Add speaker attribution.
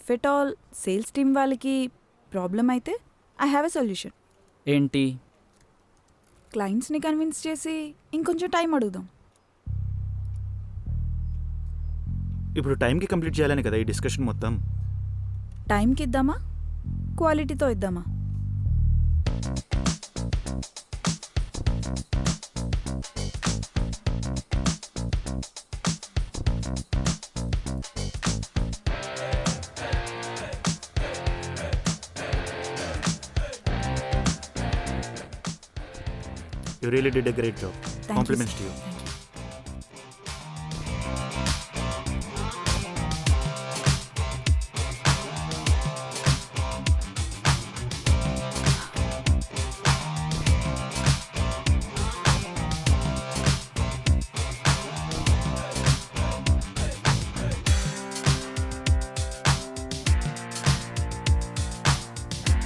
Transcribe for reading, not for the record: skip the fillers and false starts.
Speaker 1: If at all sales team వాళ్ళకి problem అయితే I have a solution.
Speaker 2: ఏంటి?
Speaker 1: క్లయింట్స్ని convince చేసి ఇంకొంచెం టైం అడుగుదాం.
Speaker 3: ఇప్పుడు టైంకి కంప్లీట్ చేయాలని కదా ఈ డిస్కషన్ మొత్తం.
Speaker 1: టైంకి ఇద్దామా, క్వాలిటీతో ఇద్దామా?
Speaker 3: You really did a great job.
Speaker 1: Thank you,
Speaker 3: compliments to
Speaker 1: sir.
Speaker 3: You.
Speaker 1: Thank